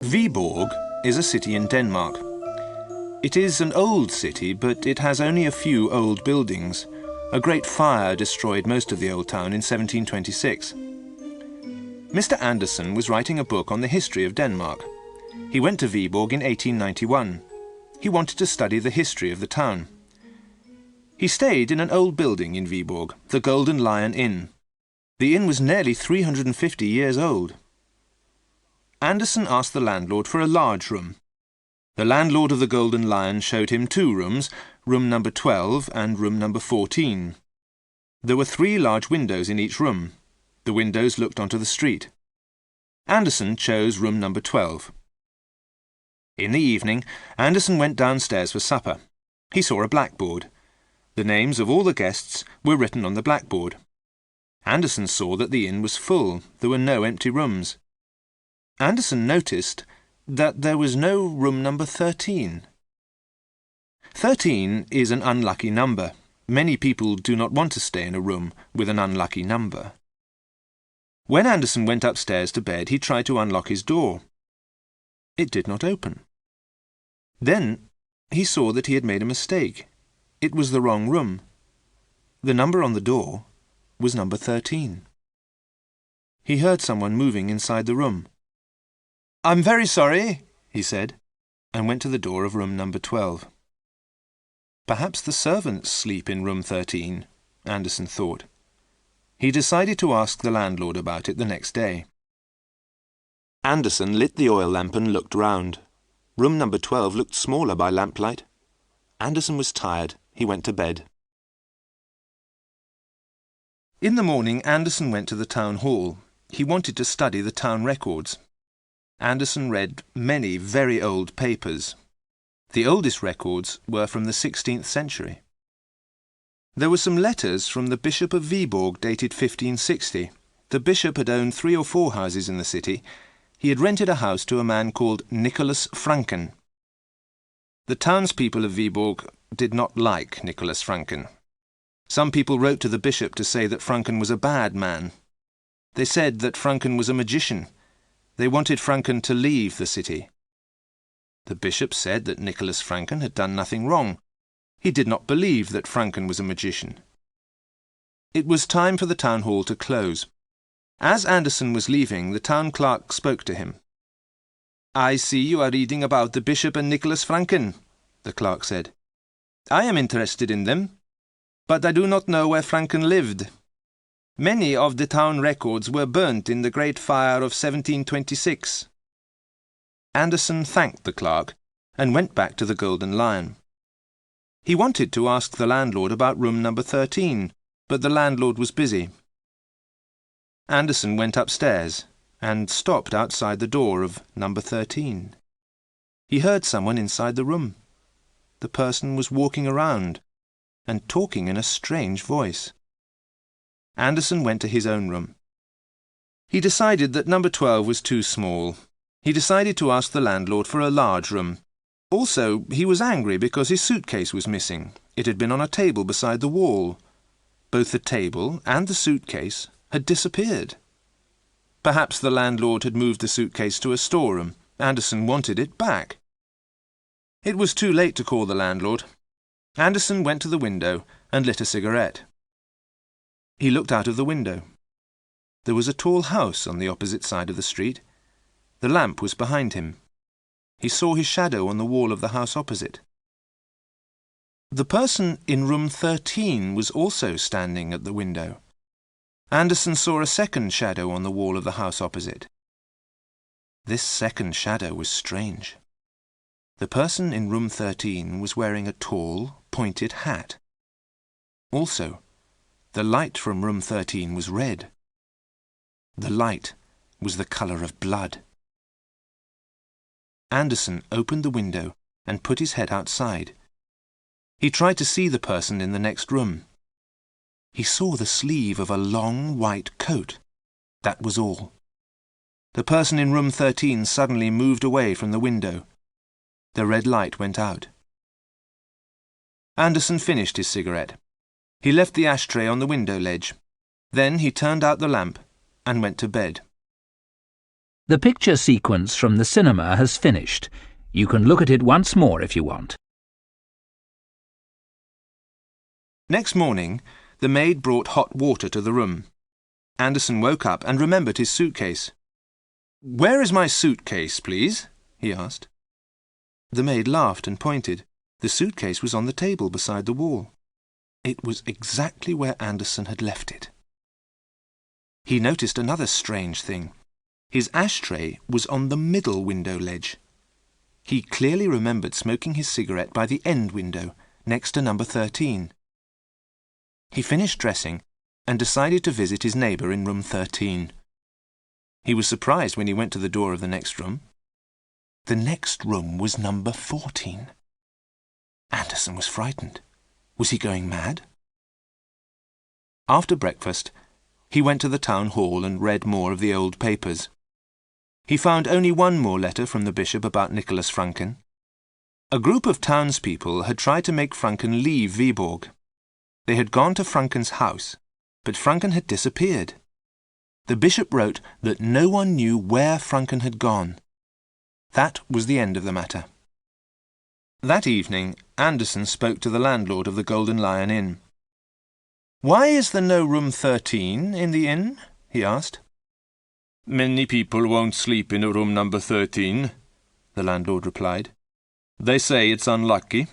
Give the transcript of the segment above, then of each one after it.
Viborg is a city in Denmark. It is an old city, but it has only a few old buildings. A great fire destroyed most of the old town in 1726. Mr. Andersen was writing a book on the history of Denmark. He went to Viborg in 1891. He wanted to study the history of the town. He stayed in an old building in Viborg, the Golden Lion Inn. The inn was nearly 350 years old. Andersen asked the landlord for a large room. The landlord of the Golden Lion showed him two rooms, room number 12 and room number 14. There were 3 large windows in each room. The windows looked onto the street. Andersen chose room number 12. In the evening, Andersen went downstairs for supper. He saw a blackboard. The names of all the guests were written on the blackboard. Andersen saw that the inn was full. There were no empty rooms. Andersen noticed that there was no room number 13. 13 is an unlucky number. Many people do not want to stay in a room with an unlucky number. When Andersen went upstairs to bed, he tried to unlock his door. It did not open. Then he saw that he had made a mistake. It was the wrong room. The number on the door was number 13. He heard someone moving inside the room. "I'm very sorry," he said, and went to the door of room number 12. Perhaps the servants sleep in room 13, Andersen thought. He decided to ask the landlord about it the next day. Andersen lit the oil lamp and looked round. Room number 12 looked smaller by lamplight. Andersen was tired. He went to bed. In the morning, Andersen went to the town hall. He wanted to study the town records. Andersen read many very old papers. The oldest records were from the 16th century. There were some letters from the Bishop of Viborg dated 1560. The bishop had owned 3 or 4 houses in the city. He had rented a house to a man called Nicholas Franken. The townspeople of Viborg did not like Nicholas Franken. Some people wrote to the bishop to say that Franken was a bad man. They said that Franken was a magician. They wanted Franken to leave the city. The bishop said that Nicholas Franken had done nothing wrong. He did not believe that Franken was a magician. It was time for the town hall to close. As Andersen was leaving, the town clerk spoke to him. "I see you are reading about the bishop and Nicholas Franken," the clerk said. "I am interested in them, but I do not know where Franken lived. Many of the town records were burnt in the Great Fire of 1726. Andersen thanked the clerk and went back to the Golden Lion. He wanted to ask the landlord about room number 13, but the landlord was busy. Andersen went upstairs and stopped outside the door of number 13. He heard someone inside the room. The person was walking around and talking in a strange voice. Andersen went to his own room. He decided that number 12 was too small. He decided to ask the landlord for a large room. Also, he was angry because his suitcase was missing. It had been on a table beside the wall. Both the table and the suitcase had disappeared. Perhaps the landlord had moved the suitcase to a storeroom. Andersen wanted it back. It was too late to call the landlord. Andersen went to the window and lit a cigarette. He looked out of the window. There was a tall house on the opposite side of the street. The lamp was behind him. He saw his shadow on the wall of the house opposite. The person in room 13 was also standing at the window. Andersen saw a second shadow on the wall of the house opposite. This second shadow was strange. The person in room 13 was wearing a tall, pointed hat. Also, the light from room 13 was red. The light was the colour of blood. Andersen opened the window and put his head outside. He tried to see the person in the next room. He saw the sleeve of a long white coat. That was all. The person in room 13 suddenly moved away from the window. The red light went out. Andersen finished his cigarette. He left the ashtray on the window ledge. Then he turned out the lamp and went to bed. The picture sequence from the cinema has finished. You can look at it once more if you want. Next morning, the maid brought hot water to the room. Anderson woke up and remembered his suitcase. "Where is my suitcase, please?" he asked. The maid laughed and pointed. The suitcase was on the table beside the wall. It was exactly where Anderson had left it. He noticed another strange thing. His ashtray was on the middle window ledge. He clearly remembered smoking his cigarette by the end window, next to number 13. He finished dressing and decided to visit his neighbour in room 13. He was surprised when he went to the door of the next room. The next room was number 14. Anderson was frightened. Was he going mad? After breakfast, he went to the town hall and read more of the old papers. He found only one more letter from the bishop about Nicholas Franken. A group of townspeople had tried to make Franken leave Viborg. They had gone to Franken's house, but Franken had disappeared. The bishop wrote that no one knew where Franken had gone. That was the end of the matter. That evening, Anderson spoke to the landlord of the Golden Lion Inn. "Why is there no room 13 in the inn?" he asked. "Many people won't sleep in a room number 13, the landlord replied. "They say it's unlucky."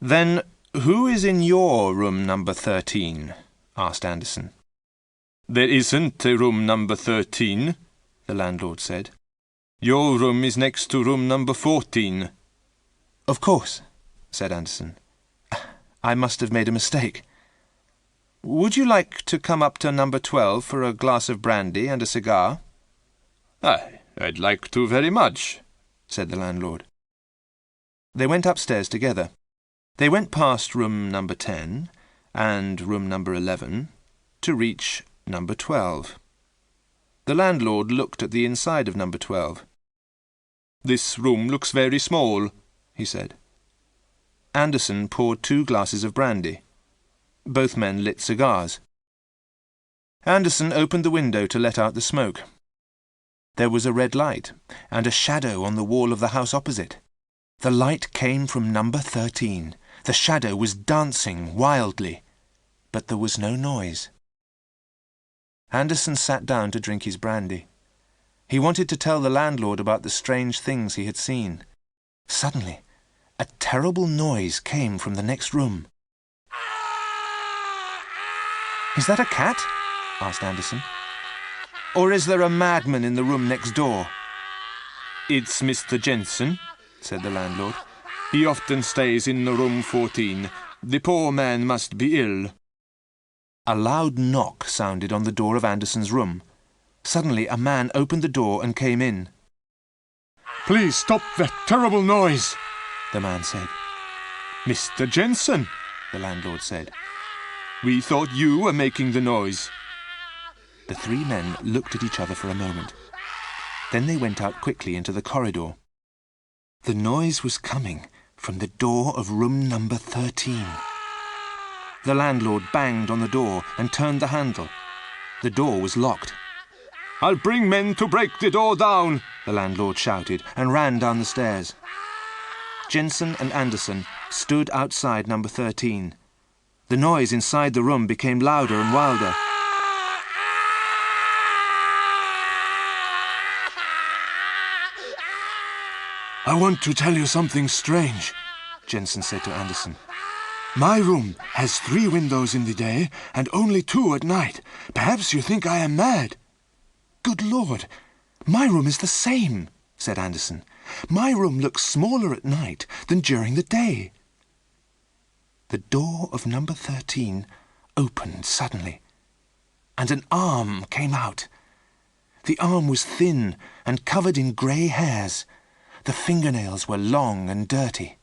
"Then who is in your room number 13? asked Anderson. "There isn't a room number 13, the landlord said. "Your room is next to room number 14. "Of course," said Anderson. "I must have made a mistake. Would you like to come up to number 12 for a glass of brandy and a cigar?" "I'd like to very much," said the landlord. They went upstairs together. They went past room number 10 and room number 11 to reach number 12. The landlord looked at the inside of number 12. "This room looks very small," he said. Anderson poured 2 glasses of brandy. Both men lit cigars. Anderson opened the window to let out the smoke. There was a red light and a shadow on the wall of the house opposite. The light came from number 13. The shadow was dancing wildly, but there was no noise. Anderson sat down to drink his brandy. He wanted to tell the landlord about the strange things he had seen. Suddenly, a terrible noise came from the next room. "Is that a cat?" asked Anderson. "Or is there a madman in the room next door?" "It's Mr. Jensen," said the landlord. "He often stays in room 14. The poor man must be ill." A loud knock sounded on the door of Anderson's room. Suddenly a man opened the door and came in. "Please stop that terrible noise," the man said. "Mr. Jensen," the landlord said. "We thought you were making the noise." The 3 men looked at each other for a moment. Then they went out quickly into the corridor. The noise was coming from the door of room number 13. The landlord banged on the door and turned the handle. The door was locked. "I'll bring men to break the door down," the landlord shouted and ran down the stairs. Jensen and Anderson stood outside number 13. The noise inside the room became louder and wilder. "I want to tell you something strange," Jensen said to Anderson. "My room has 3 windows in the day and only 2 at night. Perhaps you think I am mad." "Good Lord, my room is the same," said Anderson. "My room looks smaller at night than during the day." The door of number 13 opened suddenly, and an arm came out. The arm was thin and covered in grey hairs. The fingernails were long and dirty.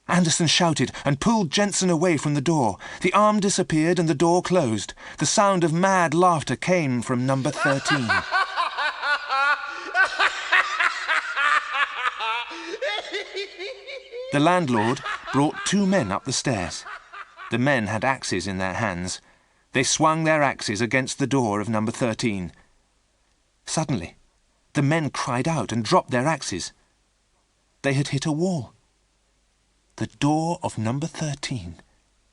Anderson shouted and pulled Jensen away from the door. The arm disappeared and the door closed. The sound of mad laughter came from number 13. The landlord brought 2 men up the stairs. The men had axes in their hands. They swung their axes against the door of number 13. Suddenly, the men cried out and dropped their axes. They had hit a wall. The door of number 13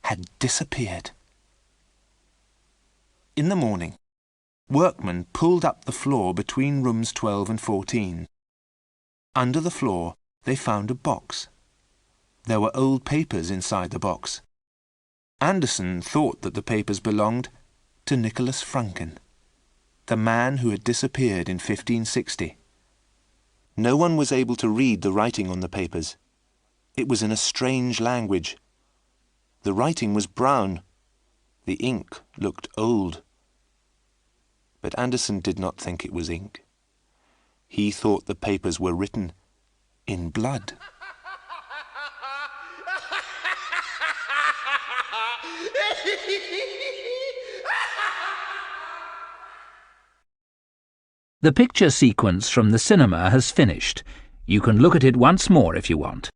had disappeared. In the morning, workmen pulled up the floor between rooms 12 and 14. Under the floor, they found a box. There were old papers inside the box. Andersen thought that the papers belonged to Nicholas Franken, the man who had disappeared in 1560. No one was able to read the writing on the papers. It was in a strange language. The writing was brown. The ink looked old. But Andersen did not think it was ink. He thought the papers were written in blood. The picture sequence from the cinema has finished. You can look at it once more if you want.